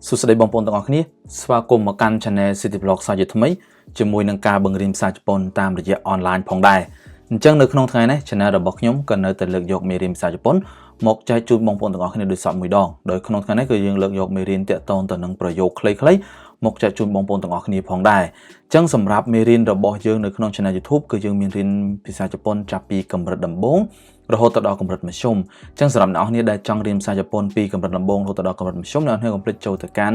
สุดท้ายบางปนต่างนี้สวากรมมากันชนะสิทธิบล็อกสายจุดทำไมจะมวยนังกาบังริมสายจุดปนตามระยะออนไลน์พองได้จังในขนมไทยนะชนะระบบยมกันในแต่เลือกยกเมริมสายจุดปนหมกใจจุดบางปนต่างนี้โดยสอบมือดองโดยขนมไทยนั้นก็ยังเลือกยกเมรินเตะตอนต่อหนึ่งประโยคคล้ายๆหมกใจจุดบางปนต่างนี้พองได้จังสำหรับเมรินระบบยังในขนมชนะยูทูบก็ยังเมรินพิสายจุดปนจับปีกำรัดดำบงเราหดต่อดอกกำลังมาชมจังสำหรับน้องนี้ได้จังเรียมสายญี่ปุ่นปีกำลังลำบงหดต่อดอกกำลังมาชมน้องให้กำลังโจทย์การ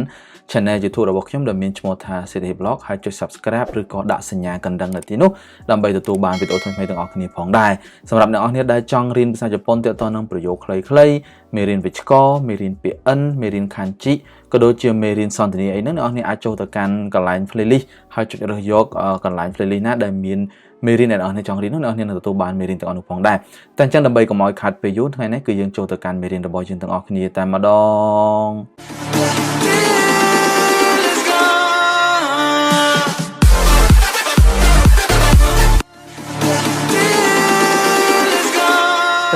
ชแนลยูทูบระบบเข้มดำเนินชั่วโมงท่าเสถียรบล็อกให้จุด subscribe หรือก็ด่าสัญญากันดังในที่นู้นำไปตัวบานวิดีโอทั้งหมดต่างออกนี้พองได้สำหรับน้องนี้ได้จังเรียนภาษาญี่ปุ่นเติมต่อหนึ่งประโยคคล้ายๆเมรินวิชโกเมรินเปียนเมรินคันจิก็โดยเชื่อเมรินซอนตัวนี้ไอ้นั่นน้องนี้อาจโจทย์การกันไลน์เพลย์ลิสต์ให้จุดเรือยกกันไลน์เพลย์ลิสต์น่าได้มีเมรินในจังเรียนน้องนี้ในตัวบานเมรินต่างออกพองได้แต่จังดำไปก็มอยขัดไปยุ่งไงนั่นคือยังโจทย์การเมรินระบายยืนต่างออกนี้แต่มาดอง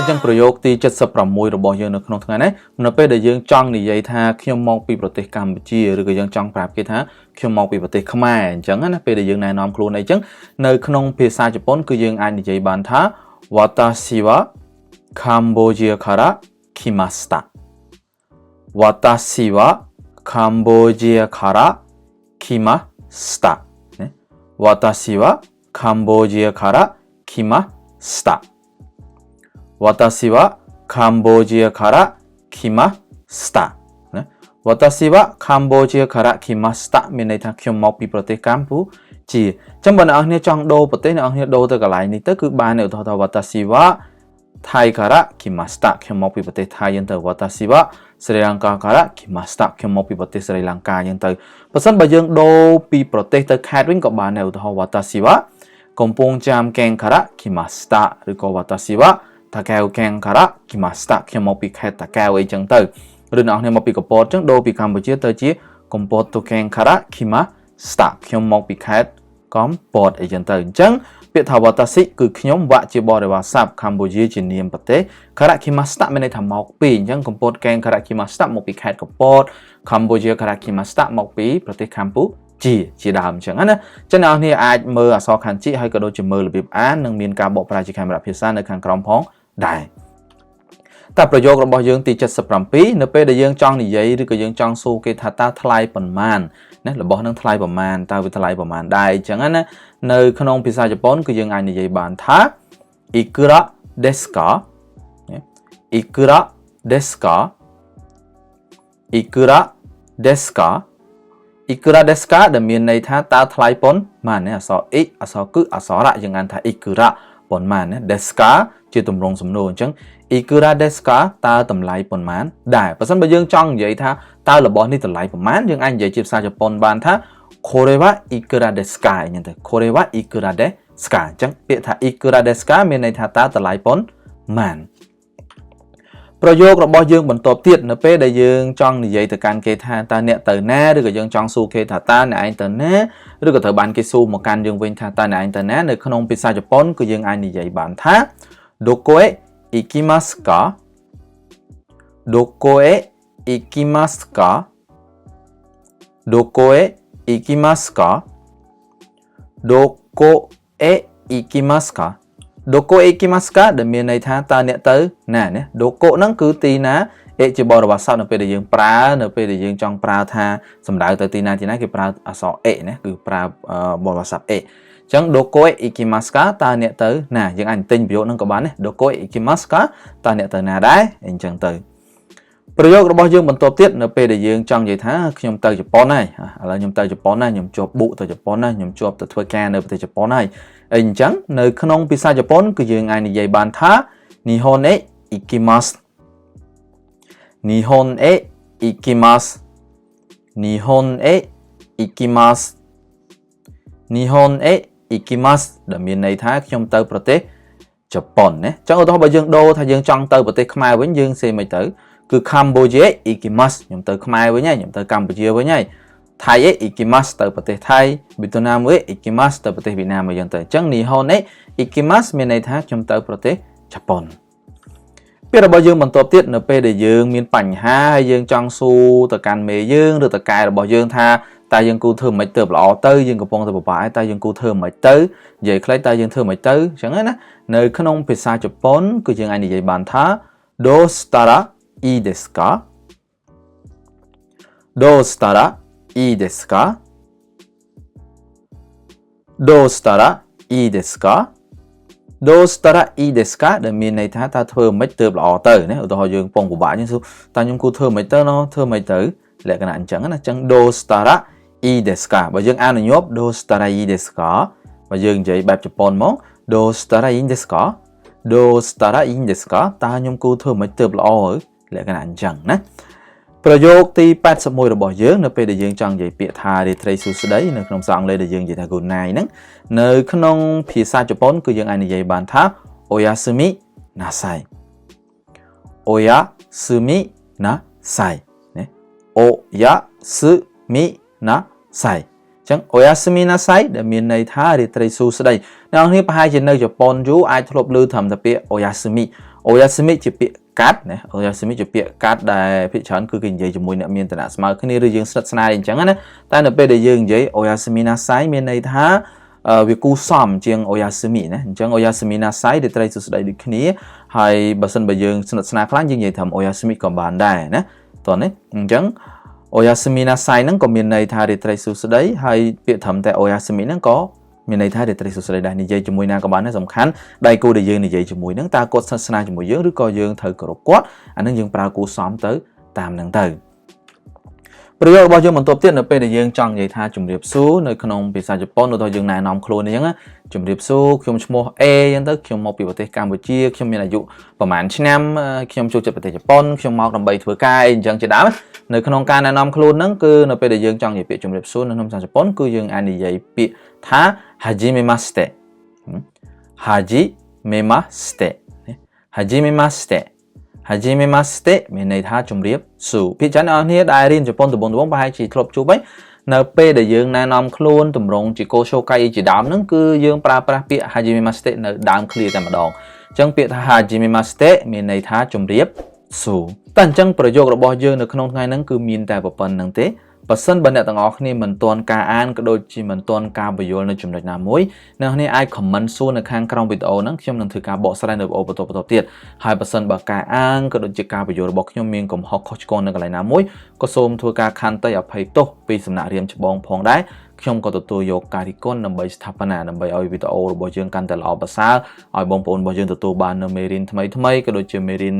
จังประโยคที่จะสับประมวยระบายยืนในขนมไทยนั้นมันเป็นได้ยังจังในยัยท่าขยมมองปีประเทศกัมพูชีหรือก็ยังจังปราบกิท่าขยมมองปีประเทศเขมรจังนั้นเป็นได้ยังในน้ำครูในจังในขนมภาษาญี่ปุ่นคือยังอันในยัยบันท่าวาตาชิวะคัมโบเจียคาระคิมาสตะวาตาชิวะคัมโบเจียคาระคิมาสตะวาตาชิวะคัมโบเจียคาระคิมาสตะ私はカンボジアから来ました。私はカンボジアから来ました。មានន័យថាខ្ញុំមកពីប្រទេសកម្ពុជាចឹងបើអ្នកនរគ្នាចង់ដូរប្រទេសអ្នកនរគ្នាដូរទៅកន្លែងនេះទៅគឺបានឧទាហរណ៍ថា私はタイから来ましたខ្ញុំមកពីប្រទេសថៃយ៉ាងទៅ私はស្រីលង្កាから来ましたខ្ញុំមកពីប្រទេសស្រីលង្កាយ៉ាងទៅបើសិនបើយើងដូរពីប្រទេសទៅខេត្តវិញក៏បានដែរឧទាហរណ៍私はកំពង់ចាម県から来ましたឬក៏私はតាកែវកែងការៈគីម៉ាស្តាខ្ញុំមកពីខេត្តតាកែវអីចឹងទៅឬអ្នកនេះមកពីកំពតចឹងដូរពីកម្ពុជាទៅជាកំពតទៅកែងការៈគីម៉ាស្តាខ្ញុំមកពីខេត្តកំពតអីចឹងទៅអញ្ចឹងពាក្យថាវតាសិគឺខ្ញុំវៈជាបរិវារស័ព្ទកម្ពុជាជានាមប្រទេសការៈគីម៉ាស្តាមានន័យថាមកពីអញ្ចឹងកំពតកែងការៈគីម៉ាស្តាមកពីខេត្តកំពតកម្ពុជាការៈគីម៉ាស្តាមកពីប្រទេសកម្ពុជាជាដើមអញ្ចឹងណាចឹងអ្នកនេះអាចមើលអក្សរខាន់ជីហើយក៏ដូចជាមើលរបៀបអាននិងមានការបកប្រែជាកាមេរ៉ាភាសានៅខាងក្រោមផងដែរតែប្រយោគរបស់យើងទី77នៅពេលដែលយើងចង់និយាយឬក៏យើងចង់សួរគេថាតើថ្លៃប៉ុន្មានណារបស់នឹងថ្លៃប៉ុន្មានតើវាថ្លៃប៉ុន្មានដែរអញ្ចឹងណានៅក្នុងភាសាជប៉ុនគឺយើងអាចនិយាយបានថា ikura desu ka ikura desu ka ikura desu ka ikura desu ka ដែលមានន័យថាតើថ្លៃប៉ុន្មានអក្សរ i អក្សរគឺអក្សរៈយើងអានថា ikura ប៉ុន្មានណា desu ka ជាទម្រង់សំណួរអញ្ចឹង ikura desu ka តើតម្លៃប៉ុន្មានដែរបើសិនបើយើងចង់និយាយថាតើរបស់នេះតម្លៃប៉ុន្មានយើងអាចនិយាយជាភាសាជប៉ុនបានថា kore wa ikura desu ka អញ្ចឹងទៅ kore wa ikura desu ka អញ្ចឹងពាក្យថា ikura desu ka មានន័យថាតើតម្លៃប៉ុន្មានប្រយោគរបស់យើងបន្តទៀតនៅពេលដែលយើងចង់និយាយទៅកាន់គេថាតើអ្នកទៅណាឬក៏យើងចង់សួរគេថាតើអ្នកឯងទៅណាឬក៏ត្រូវបានគេសួរមកកាន់យើងវិញថាតើអ្នកឯងទៅណានៅក្នុងភាសាជប៉ុនគឺយើងអាចនិយាយបានថាどこへ行きますかどこへ行きますかどこへ行きますかどこへ行きますかどこへ行きますかដែលមានន័យថាតើអ្នកទៅណាណាどこហ្នឹងគឺទីណាអេជាបរិវារស័ព្ទនៅពេលដែលយើងប្រើនៅពេលដែលយើងចង់ប្រើថាសំដៅទៅទីណាគេប្រើអក្សរអេណាគឺប្រើបរិវារស័ព្ទអេចឹងどこへ行きますかតើអ្នកទៅណាយើងអាចទិញប្រយោគហ្នឹងក៏បានដែរどこへ行きますかតើអ្នកទៅណាដែរអញ្ចឹងទៅប្រយោគរបស់យើងបន្តទៀតនៅពេលដែលយើងចង់និយាយថាខ្ញុំទៅជប៉ុនហើយឥឡូវខ្ញុំទៅជប៉ុនហើយខ្ញុំជាប់បុទៅជប៉ុនហើយខ្ញុំជាប់ទៅធ្វើការនៅប្រទេសជប៉ុនហើយអញ្ចឹងនៅក្នុងភាសាជប៉ុនគឺយើងអាចនិយាយបានថា日本へ行きます日本へ行きます日本へ行きます日本へ行きますដែលមានន័យថាខ្ញុំទៅប្រទេសជប៉ុនណាអញ្ចឹងឧទាហរណ៍បើយើងដូរថាយើងចង់ទៅប្រទេសខ្មែរវិញយើងសេមិនទៅគឺ Cambodia 行きますខ្ញុំទៅខ្មែរវិញហើយខ្ញុំទៅកម្ពុជាវិញហើយថៃへ行きますទៅប្រទេសថៃវៀតណាមへ行きますទៅប្រទេសវៀតណាមអញ្ចឹងទៅអញ្ចឹង日本へ行きますមានន័យថាខ្ញុំទៅប្រទេសជប៉ុន ពាក្យរបស់យើងបន្តទៀតនៅពេលដែលយើងមានបញ្ហាហើយយើងចង់សួរទៅកាន់មេយើងឬទៅកែរបស់យើងថាតើយើងគូធ្វើមិនទៅល្អទៅយើងកំពុងតែពិបាកតើយើងគូធ្វើមិនទៅនិយាយខ្លីតើយើងធ្វើមិនទៅអញ្ចឹងណានៅក្នុងភាសាជប៉ុនគឺយើងអាចនិយាយបានថាどうしたらいいですかどうしたらいいですかどうしたらいいですかどうしたらいいですかដែលមានន័យថាតើធ្វើមិនទៅល្អទៅណាឧទាហរណ៍យើងពងពិបាកយើងសួរតើខ្ញុំគូធ្វើមិនទៅណោះធ្វើមិនទៅលក្ខណៈអញ្ចឹងណាអញ្ចឹងどうしたらいいですかបើយើងអានញប់どうしたらいいですかបើយើងនិយាយបែបជប៉ុនមកどうしたらいいんですかどうしたらいいんですかតើខ្ញុំគូធ្វើមិនទៅល្អលក្ខណៈអញ្ចឹងណាប្រយោគទី81របស់យើងនៅពេលដែលយើងចង់និយាយពាក្យថារាត្រីសួស្តីនៅក្នុងភាសាអង់គ្លេសដែលយើងនិយាយថា good night ហ្នឹងនៅក្នុងភាសាជប៉ុនគឺយើងអាចនិយាយបានថា oyasumi nasai oyasumi nasai ណា oyasumi nasai ចឹង oyasumi nasai ដែលមានន័យថារាត្រីសួស្តីអ្នកនរគ្នាប្រហែលជានៅជប៉ុនយូរអាចធ្លាប់ឮត្រឹមតែពាក្យ oyasumi ជាពាក្យកាត់ណា oyasumi ជាពាក្យកាត់ដែលភាគច្រើនគឺគេនិយាយជាមួយអ្នកមានឋានៈស្មើគ្នាឬយើងស្និទ្ធស្នាលអញ្ចឹងណាតែនៅពេលដែលយើងនិយាយ oyasumi nasai មានន័យថាវាគូសមជាង oyasumi ណាអញ្ចឹង oyasumi nasai ដែលត្រីសួស្តីដូចគ្នាហើយបើសិនបើយើងស្និទ្ធស្នាលខ្លាំងយើងនិយាយថា oyasumi ក៏បានដែរណាតោះនេះអញ្ចឹង oyasumi nasai ហ្នឹងក៏មានន័យថារាត្រីសួស្តីហើយពាក្យត្រឹមតែ oyasumi ហ្នឹងក៏មានន័យថារាត្រីសួស្តីដែរនិយាយជាមួយណាក៏បានដែរសំខាន់ដៃគូដែលយើងនិយាយជាមួយហ្នឹងតើគាត់ស្និទ្ធស្នាលជាមួយយើងឬក៏យើងត្រូវគោរពគាត់អាហ្នឹងយើងប្រើគូសមទៅតាមហ្នឹងទៅប្រយោគរបស់យើងបន្ទាប់ទៀតនៅពេលដែលយើងចង់និយាយថាជំរាបសួរនៅក្នុងភាសាជប៉ុនឧទាហរណ៍យើងណែនាំខ្លួនអញ្ចឹងជំរាបសួរខ្ញុំឈ្មោះ A អញ្ចឹងទៅខ្ញុំមកពីប្រទេសកម្ពុជាខ្ញុំមានអាយុប្រហែលឆ្នាំខ្ញុំចូលចិត្តប្រទេសជប៉ុនខ្ញុំមកដើម្បីធ្វើការអីអញ្ចឹងជាដើមនៅក្នុងការណែនាំខ្លួនហ្នឹងគឺនៅពេលដែលយើងចង់និយាយពាក្យជំរាបសួរនៅក្នុងភាសាជប៉ុនគឺយើងអាចនិយាយពាក្យថា hajimemashite hajimemashite hajimemashite hajimemashite មានន័យថាជំរាបសួរភាគច្រើនអ្នកនរគ្នាដែលរៀនជប៉ុនដំបូងប្រហែលជាធ្លាប់ជួបហើយនៅពេលដែលយើងណែនាំខ្លួនតម្រង់ជាកោឈោកៃជាដើមហ្នឹងគឺយើងប្រើប្រាស់ពាក្យ hajimemashite នៅដើម clear តែម្ដងអញ្ចឹងពាក្យថា hajimemashite មានន័យថាជំរាបសួរតែអញ្ចឹងប្រយោគរបស់យើងនៅក្នុងថ្ងៃហ្នឹងគឺមានតែប៉ុណ្្នឹងទេបើសិនបើអ្នកទាំងអស់គ្នាមិនទាន់ការអានក៏ដូចជាមិនទាន់ការបញ្យល់នៅចំណុចណាមួយអ្នកគ្នាអាច comment សួរនៅខាងក្រោមវីដេអូហ្នឹងខ្ញុំនឹងធ្វើការបកស្រាយនៅវីដេអូបន្តទៀតហើយបើសិនបើការអានក៏ដូចជាការបញ្យល់របស់ខ្ញុំមានកំហុសខុសឆ្គងនៅកន្លែងណាមួយក៏សូមធ្វើការខន្តីអភ័យទោសពីសំណាក់រៀមច្បងផងដែរខ្ញុំក៏ទទួលយកការរិះគន់ដើម្បីស្ថាបនាដើម្បីឲ្យវីដេអូរបស់យើងកាន់តែល្អប្រសើរឲ្យបងប្អូនរបស់យើងទទួលបាននូវមេរៀនថ្មីក៏ដូចជាមេរៀន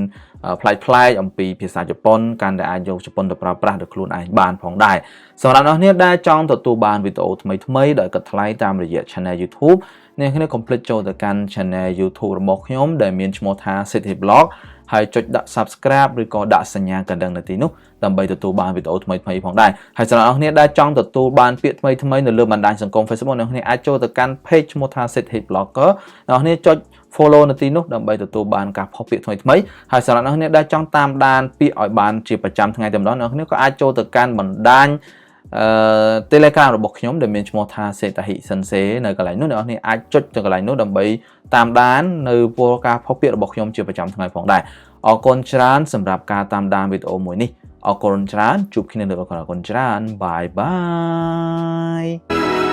ប្លែកអំពីភាសាជប៉ុនកាន់តែអាចយកជប៉ុនទៅប្រើប្រាស់ដោយខ្លួនឯងបានផងដែរសម្រាប់អ្នកនាងដែលចង់ទទួលបានវីដេអូថ្មីដោយឥតថ្លៃតាមរយៈ Channel YouTube អ្នកគ្នាកុំភ្លេចចូលទៅកាន់ Channel YouTube របស់ខ្ញុំដែលមានឈ្មោះថា City Blog ហើយចុចដាក់ Subscribe ឬក៏ដាក់សញ្ញាកណ្ដឹងនៅទីនោះដើម្បីទទួលបានវីដេអូថ្មីៗផងដែរហើយសម្រាប់អ្នកនាងដែលចង់ទទួលបានពាក្យថ្មីៗនៅលើបណ្ដាញសង្គម Facebook អ្នកនាងអាចចូលទៅកាន់ Page ឈ្មោះថា City Blogger អ្នកនាងចុច follow នៅទីនោះដើម្បីទទួលបានការផុសពាក្យថ្មីៗហើយសម្រាប់អ្នកនាងដែលចង់តាមដានពាក្យឲ្យបានជាប្រចាំថ្ងៃតែម្ដងអ្នកនាងក៏អាចចូលទៅកាន់បណ្ដាញTelegram របស់ខ្ញុំដែលមានឈ្មោះថា Setahi Sensei នៅកន្លែងនោះអ្នកនាងអាចចុចទៅកន្លែងនោះដើម្បីតាមដាននៅពលការផុសពាក្យរបស់ខ្ញុំជាប្រចាំថ្ងៃផងដែរអរគុណច្រើនសម្រាប់ការតាមដានវីដេអូមួយនេះអរគុណច្រើនជួបគ្នានៅឱកាសអរគុណច្រើនបាយបាយ